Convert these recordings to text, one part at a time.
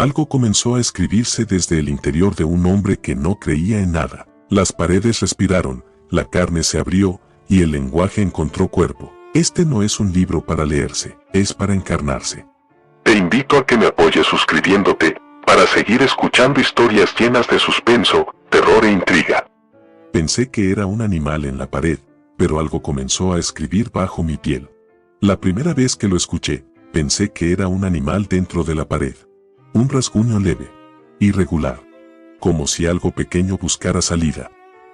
Algo comenzó a escribirse desde el interior de un hombre que no creía en nada. Las paredes respiraron, la carne se abrió, y el lenguaje encontró cuerpo. Este no es un libro para leerse, es para encarnarse. Te invito a que me apoyes suscribiéndote, para seguir escuchando historias llenas de suspenso, terror e intriga. Pensé que era un animal en la pared, pero algo comenzó a escribir bajo mi piel. La primera vez que lo escuché, pensé que era un animal dentro de la pared. Un rasguño leve, irregular, como si algo pequeño buscara salida.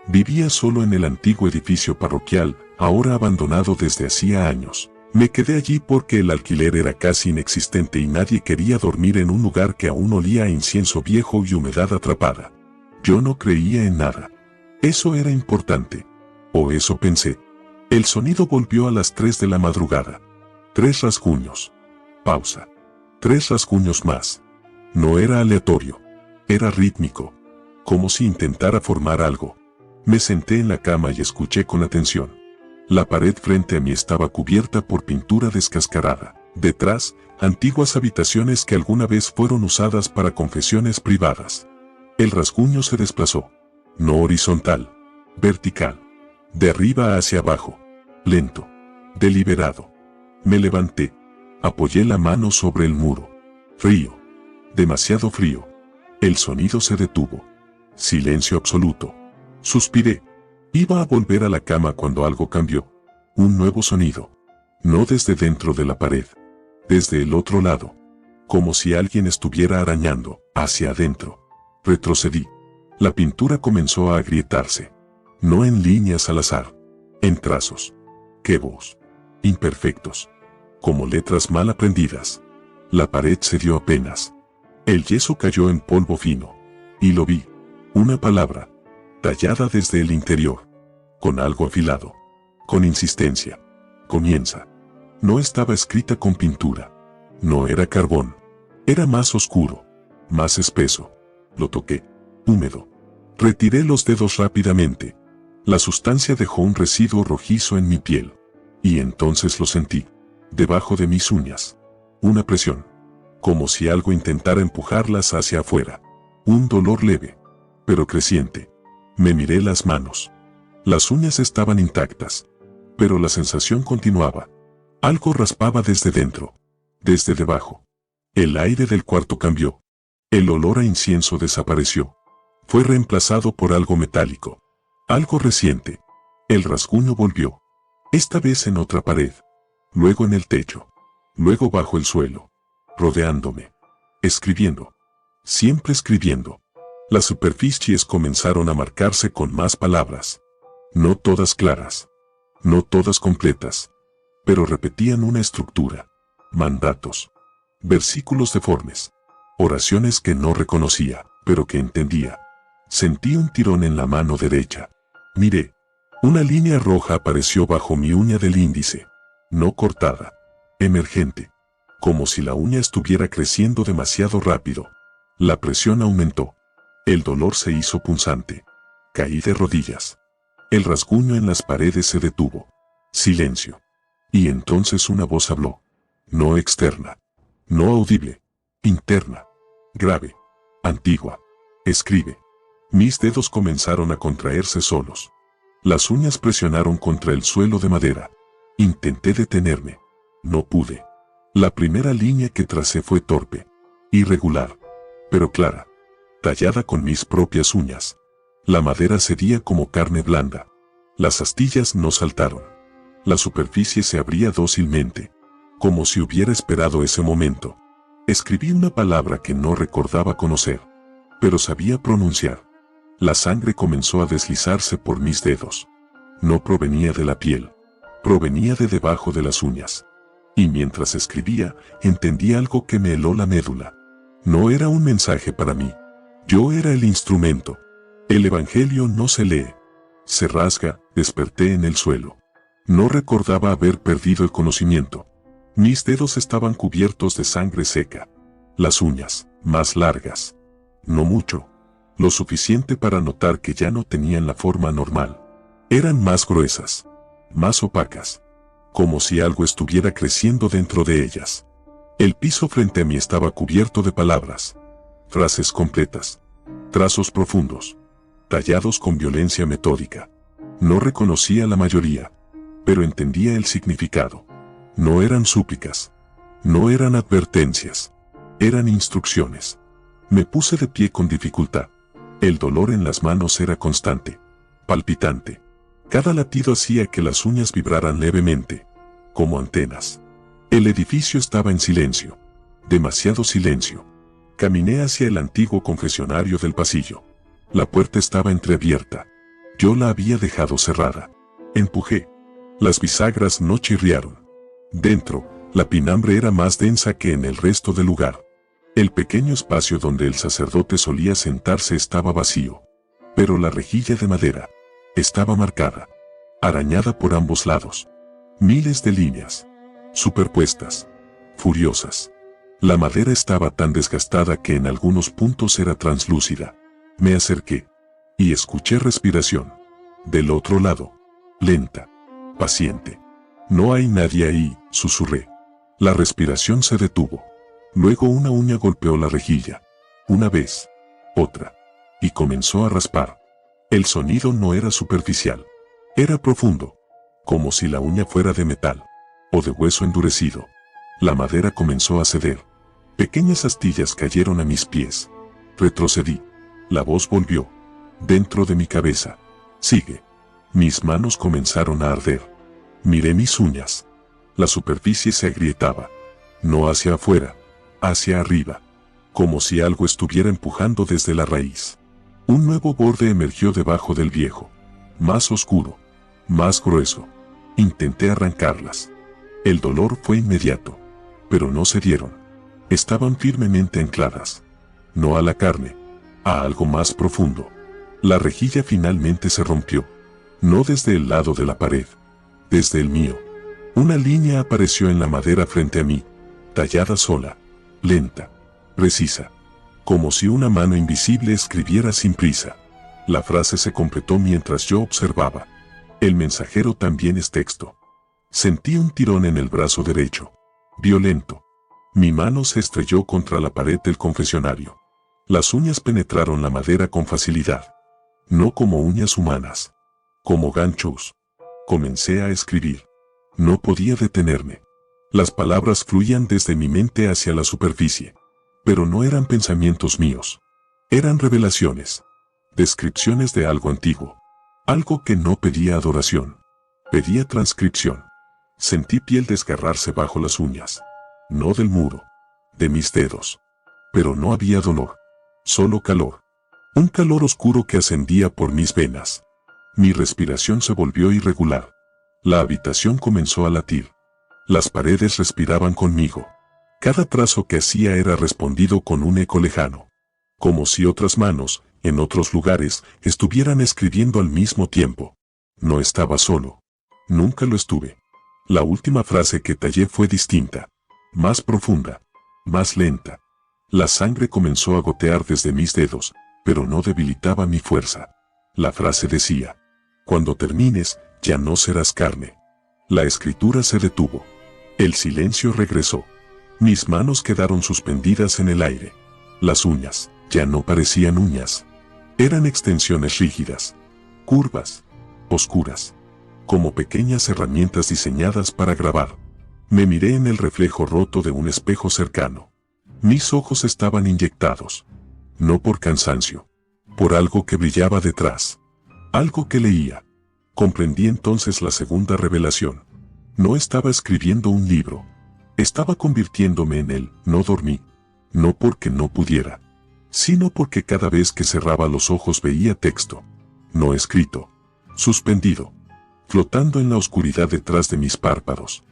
Vivía solo en el antiguo edificio parroquial, ahora abandonado desde hacía años. Me quedé allí porque el alquiler era casi inexistente y nadie quería dormir en un lugar que aún olía a incienso viejo y humedad atrapada. Yo no creía en nada. Eso era importante. O eso pensé. El sonido volvió a las 3 de la madrugada. 3 rasguños. Pausa. 3 rasguños más. No era aleatorio. Era rítmico. Como si intentara formar algo. Me senté en la cama y escuché con atención. La pared frente a mí estaba cubierta por pintura descascarada. Detrás, antiguas habitaciones que alguna vez fueron usadas para confesiones privadas. El rasguño se desplazó. No horizontal. Vertical. De arriba hacia abajo. Lento. Deliberado. Me levanté. Apoyé la mano sobre el muro. Frío. Demasiado frío. El sonido se detuvo. Silencio absoluto. Suspiré. Iba a volver a la cama cuando algo cambió. Un nuevo sonido. No desde dentro de la pared. Desde el otro lado. Como si alguien estuviera arañando, hacia adentro. Retrocedí. La pintura comenzó a agrietarse. No en líneas al azar. En trazos. Quebos. Imperfectos. Como letras mal aprendidas. La pared cedió apenas. El yeso cayó en polvo fino. Y lo vi. Una palabra. Tallada desde el interior. Con algo afilado. Con insistencia. Comienza. No estaba escrita con pintura. No era carbón. Era más oscuro. Más espeso. Lo toqué. Húmedo. Retiré los dedos rápidamente. La sustancia dejó un residuo rojizo en mi piel. Y entonces lo sentí. Debajo de mis uñas. Una presión. Como si algo intentara empujarlas hacia afuera. Un dolor leve. Pero creciente. Me miré las manos. Las uñas estaban intactas. Pero la sensación continuaba. Algo raspaba desde dentro. Desde debajo. El aire del cuarto cambió. El olor a incienso desapareció. Fue reemplazado por algo metálico. Algo reciente. El rasguño volvió. Esta vez en otra pared. Luego en el techo. Luego bajo el suelo. Rodeándome. Escribiendo. Siempre escribiendo. Las superficies comenzaron a marcarse con más palabras. No todas claras. No todas completas. Pero repetían una estructura. Mandatos. Versículos deformes. Oraciones que no reconocía, pero que entendía. Sentí un tirón en la mano derecha. Miré. Una línea roja apareció bajo mi uña del índice. No cortada. Emergente. Como si la uña estuviera creciendo demasiado rápido. La presión aumentó. El dolor se hizo punzante. Caí de rodillas. El rasguño en las paredes se detuvo. Silencio. Y entonces una voz habló. No externa. No audible. Interna. Grave. Antigua. Escribe. Mis dedos comenzaron a contraerse solos. Las uñas presionaron contra el suelo de madera. Intenté detenerme. No pude. La primera línea que tracé fue torpe. Irregular. Pero clara. Tallada con mis propias uñas. La madera cedía como carne blanda. Las astillas no saltaron. La superficie se abría dócilmente. Como si hubiera esperado ese momento. Escribí una palabra que no recordaba conocer. Pero sabía pronunciar. La sangre comenzó a deslizarse por mis dedos. No provenía de la piel. Provenía de debajo de las uñas. Y mientras escribía, entendí algo que me heló la médula. No era un mensaje para mí. Yo era el instrumento. El evangelio no se lee. Se rasga. Desperté en el suelo. No recordaba haber perdido el conocimiento. Mis dedos estaban cubiertos de sangre seca. Las uñas, más largas. No mucho. Lo suficiente para notar que ya no tenían la forma normal. Eran más gruesas. Más opacas. Como si algo estuviera creciendo dentro de ellas. El piso frente a mí estaba cubierto de palabras. frases completas, trazos profundos, tallados con violencia metódica. No reconocía la mayoría, pero entendía el significado. No eran súplicas, no eran advertencias, eran instrucciones. Me puse de pie con dificultad. El dolor en las manos era constante, palpitante. Cada latido hacía que las uñas vibraran levemente, como antenas. El edificio estaba en silencio, demasiado silencio. Caminé hacia el antiguo confesionario del pasillo. La puerta estaba entreabierta. Yo la había dejado cerrada. Empujé. Las bisagras no chirriaron. Dentro, la pinambre era más densa que en el resto del lugar. El pequeño espacio donde el sacerdote solía sentarse estaba vacío. Pero la rejilla de madera estaba marcada, arañada por ambos lados. Miles de líneas, superpuestas, furiosas. La madera estaba tan desgastada que en algunos puntos era translúcida. Me acerqué y escuché respiración. Del otro lado, lenta, paciente. No hay nadie ahí, susurré. La respiración se detuvo. Luego una uña golpeó la rejilla. Una vez, otra, y comenzó a raspar. El sonido no era superficial. Era profundo, como si la uña fuera de metal o de hueso endurecido. La madera comenzó a ceder. Pequeñas astillas cayeron a mis pies. Retrocedí. La voz volvió. Dentro de mi cabeza. Sigue. Mis manos comenzaron a arder. Miré mis uñas. La superficie se agrietaba. No hacia afuera, hacia arriba. Como si algo estuviera empujando desde la raíz. Un nuevo borde emergió debajo del viejo. Más oscuro. Más grueso. Intenté arrancarlas. El dolor fue inmediato. Pero no cedieron. Estaban firmemente ancladas. No a la carne, a algo más profundo. La rejilla finalmente se rompió. No desde el lado de la pared, desde el mío. Una línea apareció en la madera frente a mí, tallada sola, lenta, precisa. Como si una mano invisible escribiera sin prisa. La frase se completó mientras yo observaba. El mensajero también es texto. Sentí un tirón en el brazo derecho. Violento. Mi mano se estrelló contra la pared del confesionario. Las uñas penetraron la madera con facilidad. No como uñas humanas. Como ganchos. Comencé a escribir. No podía detenerme. Las palabras fluían desde mi mente hacia la superficie. Pero no eran pensamientos míos. Eran revelaciones. Descripciones de algo antiguo. Algo que no pedía adoración. Pedía transcripción. Sentí piel desgarrarse bajo las uñas. No del muro. De mis dedos. Pero no había dolor. Solo calor. Un calor oscuro que ascendía por mis venas. Mi respiración se volvió irregular. La habitación comenzó a latir. Las paredes respiraban conmigo. Cada trazo que hacía era respondido con un eco lejano. Como si otras manos, en otros lugares, estuvieran escribiendo al mismo tiempo. No estaba solo. Nunca lo estuve. La última frase que tallé fue distinta. Más profunda. Más lenta. La sangre comenzó a gotear desde mis dedos, pero no debilitaba mi fuerza. La frase decía: cuando termines, ya no serás carne. La escritura se detuvo. El silencio regresó. Mis manos quedaron suspendidas en el aire. Las uñas ya no parecían uñas. Eran extensiones rígidas, curvas, oscuras, como pequeñas herramientas diseñadas para grabar. Me miré en el reflejo roto de un espejo cercano. Mis ojos estaban inyectados. No por cansancio. Por algo que brillaba detrás. Algo que leía. Comprendí entonces la segunda revelación. No estaba escribiendo un libro. Estaba convirtiéndome en él. No dormí. No porque no pudiera, sino porque cada vez que cerraba los ojos veía texto. No escrito. Suspendido. Flotando en la oscuridad detrás de mis párpados.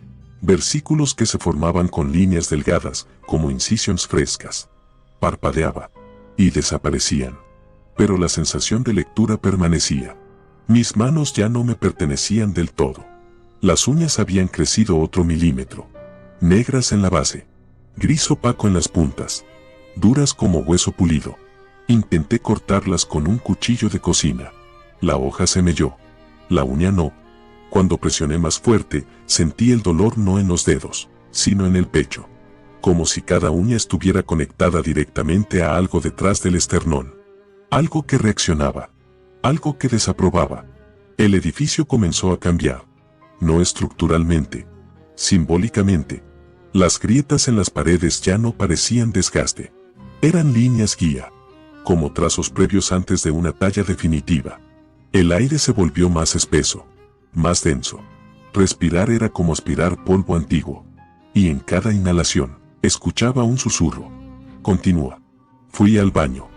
Versículos que se formaban con líneas delgadas, como incisiones frescas. Parpadeaba. Y desaparecían. Pero la sensación de lectura permanecía. Mis manos ya no me pertenecían del todo. Las uñas habían crecido otro milímetro. Negras en la base. Gris opaco en las puntas. Duras como hueso pulido. Intenté cortarlas con un cuchillo de cocina. La hoja se melló. La uña no. Cuando presioné más fuerte, sentí el dolor no en los dedos, sino en el pecho. como si cada uña estuviera conectada directamente a algo detrás del esternón. Algo que reaccionaba. Algo que desaprobaba. El edificio comenzó a cambiar. No estructuralmente. Simbólicamente. Las grietas en las paredes ya no parecían desgaste. Eran líneas guía. Como trazos previos antes de una talla definitiva. El aire se volvió más espeso. Más denso. Respirar era como aspirar polvo antiguo. Y en cada inhalación, escuchaba un susurro. Continúa. Fui al baño.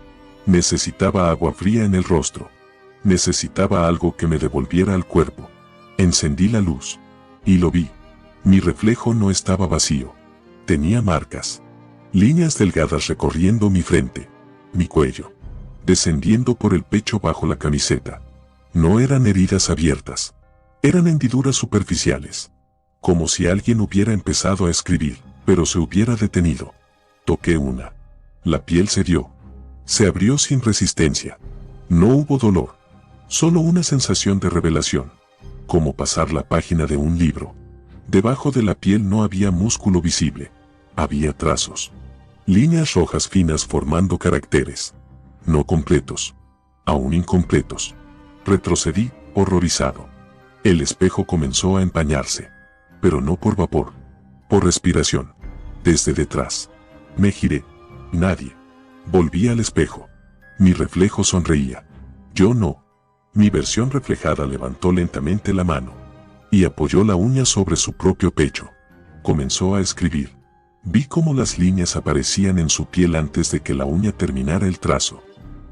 Necesitaba agua fría en el rostro. Necesitaba algo que me devolviera al cuerpo. Encendí la luz. Y lo vi. Mi reflejo no estaba vacío. Tenía marcas. Líneas delgadas recorriendo mi frente. Mi cuello. Descendiendo por el pecho bajo la camiseta. No eran heridas abiertas. Eran hendiduras superficiales. Como si alguien hubiera empezado a escribir, pero se hubiera detenido. Toqué una. La piel se dio. Se abrió sin resistencia. No hubo dolor. Solo una sensación de revelación. Como pasar la página de un libro. Debajo de la piel no había músculo visible. Había trazos. Líneas rojas finas formando caracteres. No completos. Aún incompletos. Retrocedí, horrorizado. El espejo comenzó a empañarse. Pero no por vapor. Por respiración. Desde detrás. Me giré. Nadie. Volví al espejo. Mi reflejo sonreía. Yo no. Mi versión reflejada levantó lentamente la mano. Y apoyó la uña sobre su propio pecho. Comenzó a escribir. Vi cómo las líneas aparecían en su piel antes de que la uña terminara el trazo.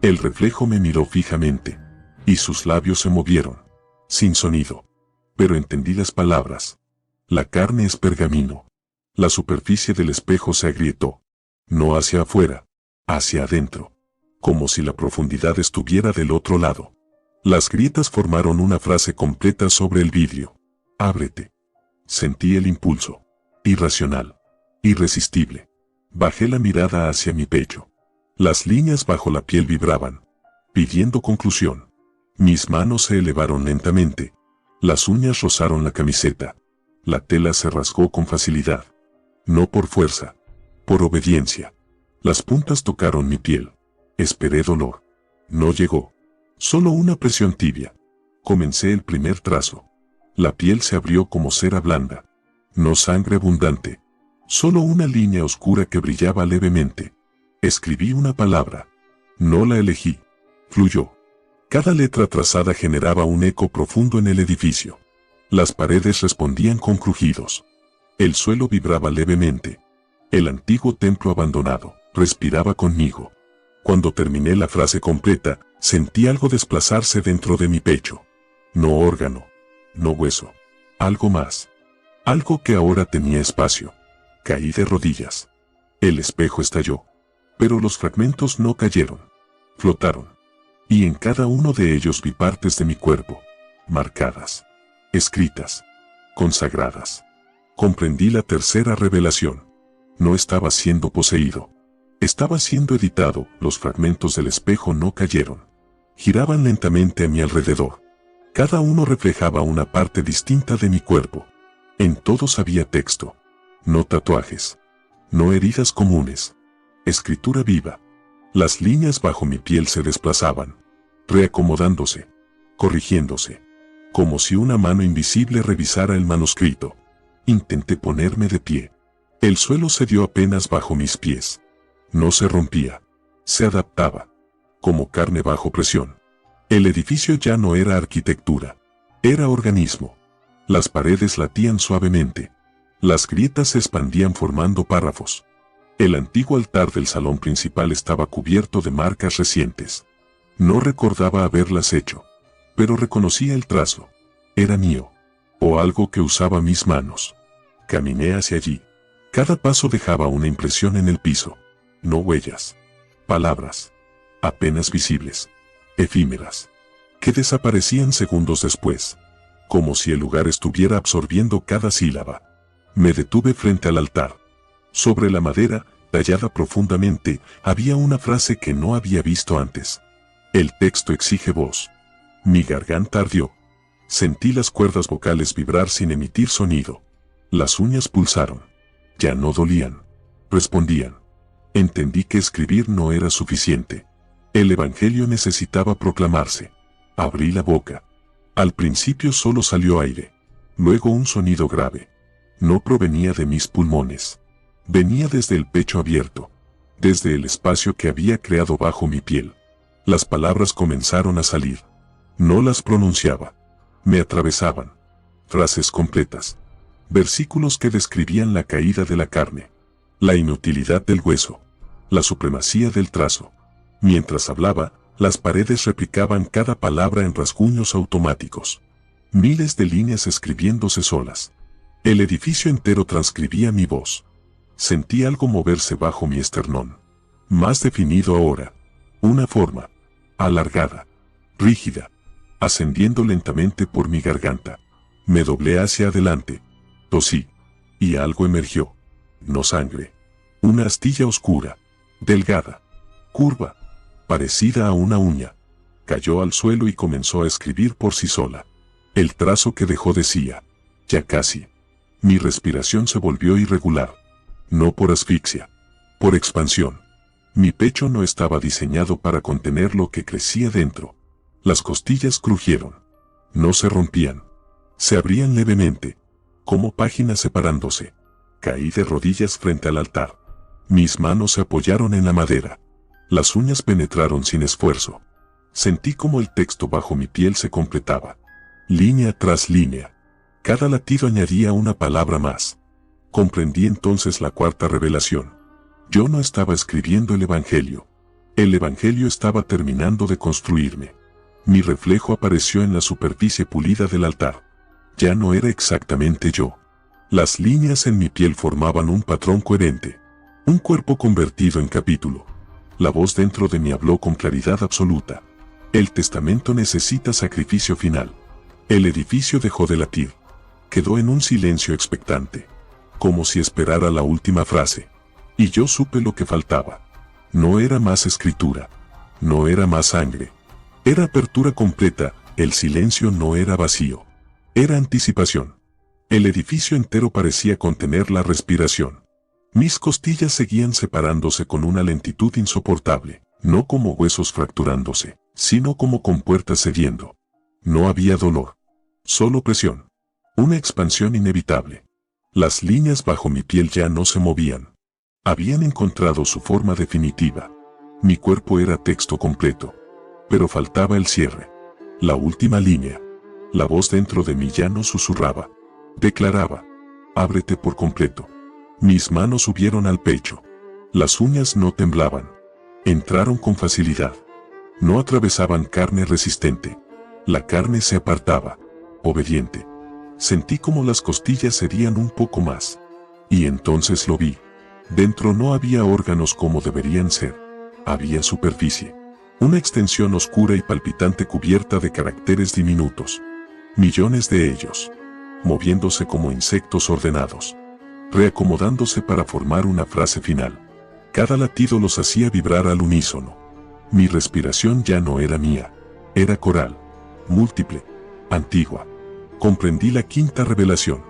El reflejo me miró fijamente. Y sus labios se movieron. Sin sonido. Pero entendí las palabras. La carne es pergamino. La superficie del espejo se agrietó. No hacia afuera. Hacia adentro. Como si la profundidad estuviera del otro lado. Las grietas formaron una frase completa sobre el vidrio. Ábrete. Sentí el impulso. Irracional. Irresistible. Bajé la mirada hacia mi pecho. Las líneas bajo la piel vibraban. Pidiendo conclusión. Mis manos se elevaron lentamente. Las uñas rozaron la camiseta. La tela se rasgó con facilidad. No por fuerza. Por obediencia. Las puntas tocaron mi piel. Esperé dolor. No llegó. Solo una presión tibia. Comencé el primer trazo. La piel se abrió como cera blanda. No sangre abundante. Solo una línea oscura que brillaba levemente. Escribí una palabra. No la elegí. Fluyó. Cada letra trazada generaba un eco profundo en el edificio. Las paredes respondían con crujidos. El suelo vibraba levemente. El antiguo templo abandonado respiraba conmigo. Cuando terminé la frase completa, sentí algo desplazarse dentro de mi pecho. No órgano. No hueso. Algo más. Algo que ahora tenía espacio. Caí de rodillas. El espejo estalló. Pero los fragmentos no cayeron. Flotaron. Y en cada uno de ellos vi partes de mi cuerpo. Marcadas. Escritas. Consagradas. Comprendí la tercera revelación. No estaba siendo poseído. Estaba siendo editado. Los fragmentos del espejo no cayeron. Giraban lentamente a mi alrededor. Cada uno reflejaba una parte distinta de mi cuerpo. En todos había texto. No tatuajes. No heridas comunes. Escritura viva. Las líneas bajo mi piel se desplazaban. Reacomodándose. Corrigiéndose. Como si una mano invisible revisara el manuscrito. Intenté ponerme de pie. El suelo cedió apenas bajo mis pies. No se rompía. Se adaptaba. Como carne bajo presión. El edificio ya no era arquitectura. Era organismo. Las paredes latían suavemente. Las grietas se expandían formando párrafos. El antiguo altar del salón principal estaba cubierto de marcas recientes. No recordaba haberlas hecho. Pero reconocía el trazo. Era mío. O algo que usaba mis manos. Caminé hacia allí. Cada paso dejaba una impresión en el piso. No huellas. Palabras. Apenas visibles. Efímeras. Que desaparecían segundos después. Como si el lugar estuviera absorbiendo cada sílaba. Me detuve frente al altar. Sobre la madera, tallada profundamente, había una frase que no había visto antes. El texto exige voz. Mi garganta ardió. Sentí las cuerdas vocales vibrar sin emitir sonido. Las uñas pulsaron. Ya no dolían. respondían. Entendí que escribir no era suficiente. El evangelio necesitaba proclamarse. Abrí la boca. Al principio solo salió aire. Luego un sonido grave. No provenía de mis pulmones. Venía desde el pecho abierto. Desde el espacio que había creado bajo mi piel. Las palabras comenzaron a salir. No las pronunciaba. Me atravesaban. Frases completas. Versículos que describían la caída de la carne. La inutilidad del hueso. La supremacía del trazo. Mientras hablaba, las paredes replicaban cada palabra en rasguños automáticos. Miles de líneas escribiéndose solas. El edificio entero transcribía mi voz. Sentí algo moverse bajo mi esternón. Más definido ahora. Una forma. Alargada. Rígida. Ascendiendo lentamente por mi garganta. Me doblé hacia adelante. Tosí. Y algo emergió. No sangre. Una astilla oscura. Delgada. Curva. Parecida a una uña. Cayó al suelo y comenzó a escribir por sí sola. El trazo que dejó decía. Ya casi. Mi respiración se volvió irregular. No por asfixia. Por expansión. Mi pecho no estaba diseñado para contener lo que crecía dentro. Las costillas crujieron. No se rompían. Se abrían levemente. Como páginas separándose. Caí de rodillas frente al altar. Mis manos se apoyaron en la madera. Las uñas penetraron sin esfuerzo. Sentí como el texto bajo mi piel se completaba. Línea tras línea. Cada latido añadía una palabra más. Comprendí entonces la cuarta revelación. Yo no estaba escribiendo el Evangelio. El Evangelio estaba terminando de construirme. Mi reflejo apareció en la superficie pulida del altar. Ya no era exactamente yo. Las líneas en mi piel formaban un patrón coherente. Un cuerpo convertido en capítulo. La voz dentro de mí habló con claridad absoluta. El testamento necesita sacrificio final. El edificio dejó de latir. Quedó en un silencio expectante. Como si esperara la última frase. Y yo supe lo que faltaba. No era más escritura. No era más sangre. Era apertura completa, el silencio no era vacío. Era anticipación. El edificio entero parecía contener la respiración. Mis costillas seguían separándose con una lentitud insoportable, no como huesos fracturándose, sino como compuertas cediendo. No había dolor. Solo presión. Una expansión inevitable. Las líneas bajo mi piel ya no se movían. Habían encontrado su forma definitiva. Mi cuerpo era texto completo. Pero faltaba el cierre. La última línea. La voz dentro de mí ya no susurraba. Declaraba. Ábrete por completo. Mis manos subieron al pecho. Las uñas no temblaban. Entraron con facilidad. No atravesaban carne resistente. La carne se apartaba. Obediente. Sentí como las costillas cedían un poco más. Y entonces lo vi. Dentro no había órganos como deberían ser. Había superficie. Una extensión oscura y palpitante cubierta de caracteres diminutos. Millones de ellos. Moviéndose como insectos ordenados. Reacomodándose para formar una frase final. Cada latido los hacía vibrar al unísono. Mi respiración ya no era mía. Era coral. Múltiple. Antigua. Comprendí la quinta revelación.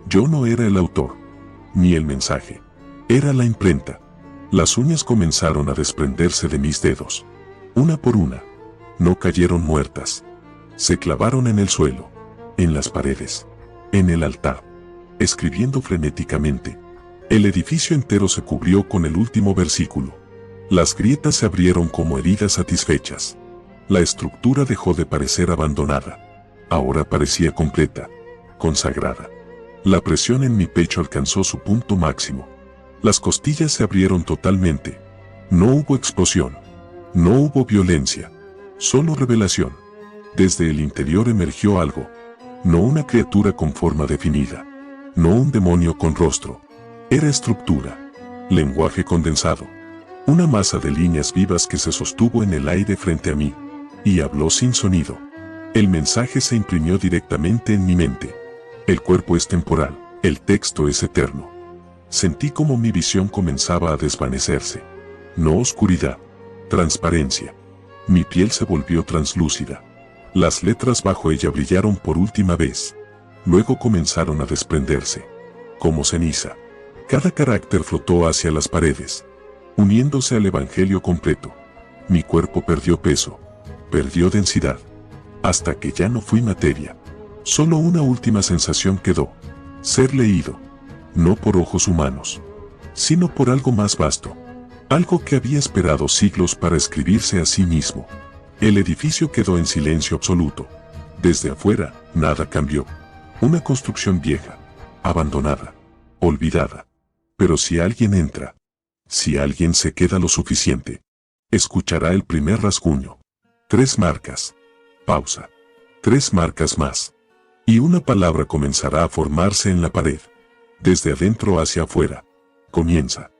Yo no era el autor. Ni el mensaje. Era la imprenta. Las uñas comenzaron a desprenderse de mis dedos. Una por una. No cayeron muertas. Se clavaron en el suelo. En las paredes. En el altar. Escribiendo frenéticamente. El edificio entero se cubrió con el último versículo. Las grietas se abrieron como heridas satisfechas. La estructura dejó de parecer abandonada. Ahora parecía completa. Consagrada. La presión en mi pecho alcanzó su punto máximo. Las costillas se abrieron totalmente. No hubo explosión. No hubo violencia. Solo revelación. Desde el interior emergió algo. No una criatura con forma definida. No un demonio con rostro. Era estructura. Lenguaje condensado. Una masa de líneas vivas que se sostuvo en el aire frente a mí. Y habló sin sonido. El mensaje se imprimió directamente en mi mente. El cuerpo es temporal. El texto es eterno. Sentí como mi visión comenzaba a desvanecerse. No oscuridad. Transparencia. Mi piel se volvió translúcida. Las letras bajo ella brillaron por última vez. Luego comenzaron a desprenderse. Como ceniza. Cada carácter flotó hacia las paredes, uniéndose al evangelio completo. Mi cuerpo perdió peso, perdió densidad, hasta que ya no fui materia. Solo una última sensación quedó: ser leído, no por ojos humanos, sino por algo más vasto, algo que había esperado siglos para escribirse a sí mismo. El edificio quedó en silencio absoluto. Desde afuera, nada cambió. Una construcción vieja, abandonada, olvidada. Pero si alguien entra, si alguien se queda lo suficiente, escuchará el primer rasguño. 3 marcas. Pausa. 3 marcas más. Y una palabra comenzará a formarse en la pared. Desde adentro hacia afuera. Comienza.